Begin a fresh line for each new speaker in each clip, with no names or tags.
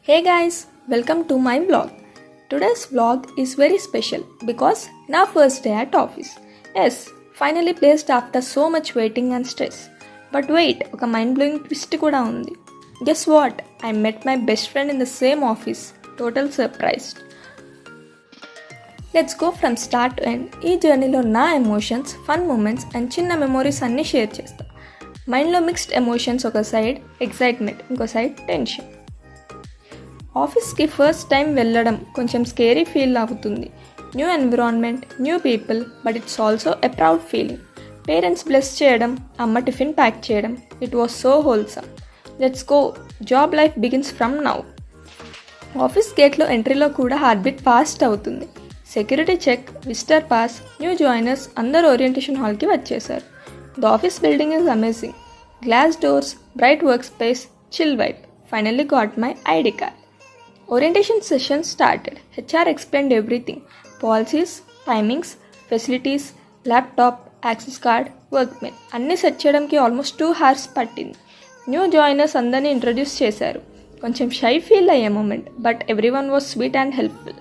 Hey guys, welcome to my vlog. Today's vlog is very special because na first day at office. Yes, finally placed after so much waiting and stress. But wait, oka mind-blowing twist kuda undi. Guess what? I met my best friend in the same office. Total surprised. Let's go from start to end. ఈ జర్నీలో నా emotions, fun moments and చిన్న memories అన్నీ share చేస్తా. మైండ్లో mixed emotions ఒక side, excitement ఇంకో side tension. ఆఫీస్కి ఫస్ట్ టైం వెళ్ళడం కొంచెం స్కేరీ ఫీల్ అవుతుంది. New environment, new people, but it's also a proud feeling. Parents bless చేయడం, అమ్మ టిఫిన్ ప్యాక్ చేయడం, it was so wholesome. Let's go, job life begins from now. Office గేట్లో ఎంట్రీలో కూడా హార్ట్ బీట్ ఫాస్ట్ అవుతుంది. Security check, visitor pass, new joiners అందరూ orientation హాల్కి వచ్చేసారు. The office building is amazing. Glass doors, bright work space, chill vibe. Finally got my ID card. Orientation session started. HR explained everything. Policies, timings, facilities, laptop, access card, workmen. అన్నీ set చేయడానికి almost 2 hours పట్టింది. New joiners అందరినీ introduce చేశారు. కొంచెం shy feel అయ్యే moment, but everyone was sweet and helpful.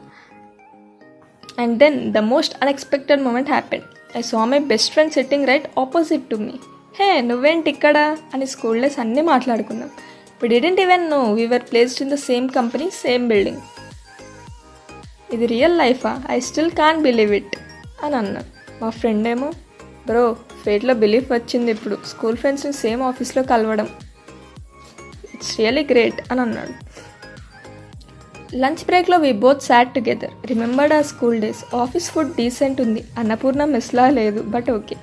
And then the most unexpected moment happened. I saw my best friend sitting right opposite to me. Hey, నువ్వేంటి ఇక్కడ అని school days అన్నీ మాట్లాడుకున్నాం. We didn't even know we were placed in the same company, same building. ఇది real లైఫా? I still can't believe it అని అన్నాను. మా ఫ్రెండ్ ఏమో, బ్రో ఫేట్లో బిలీఫ్ వచ్చింది ఇప్పుడు, స్కూల్ ఫ్రెండ్స్ని సేమ్ ఆఫీస్లో కలవడం, ఇట్స్ రియలీ గ్రేట్ అని అన్నాడు. లంచ్ బ్రేక్లో we both sat together. Remembered ఆ school days. Office food decent ఉంది, అన్నపూర్ణ మెస్లా లేదు, but okay.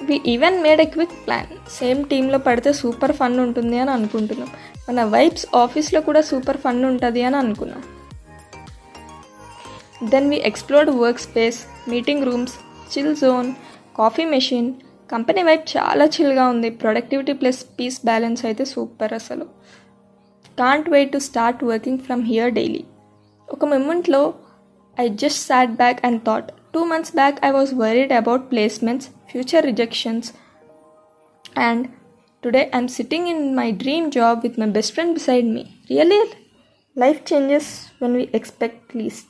We even made a quick plan. Same టీంలో పడితే సూపర్ ఫన్ ఉంటుంది అని అనుకుంటున్నాం. మన వైబ్స్ ఆఫీస్లో కూడా సూపర్ ఫన్ ఉంటుంది అని అనుకున్నాం. Then we explored work space, meeting rooms, chill zone, coffee machine. Company vibe చాలా చిల్గా ఉంది. ప్రొడక్టివిటీ ప్లస్ పీస్ బ్యాలెన్స్ అయితే సూపర్ అసలు. Can't wait to start working from here daily. ఒక మూమెంట్లో I just sat back and thought, 2 months back I was worried about placements, future rejections, and today I'm sitting in my dream job with my best friend beside me. Really, life changes when we expect least.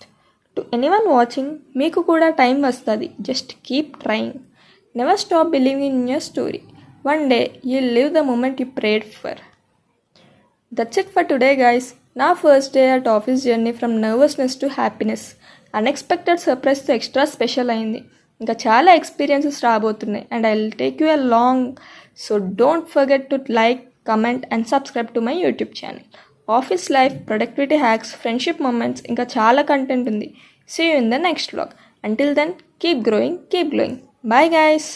To anyone watching, meeku kuda time vastadi. Just keep trying. Never stop believing in your story. One day you'll live the moment you prayed for. That's it for today, guys. నా first day at office journey from nervousness to happiness. Unexpected సర్ప్రైజ్తో extra special అయింది. ఇంకా చాలా experiences రాబోతున్నాయి. And I will take you along. So don't forget to like, comment and subscribe to my YouTube channel. Office life, productivity hacks, friendship moments, ఇంకా చాలా content ఉంది. See you in the next vlog. Until then keep growing, keep glowing. Bye guys.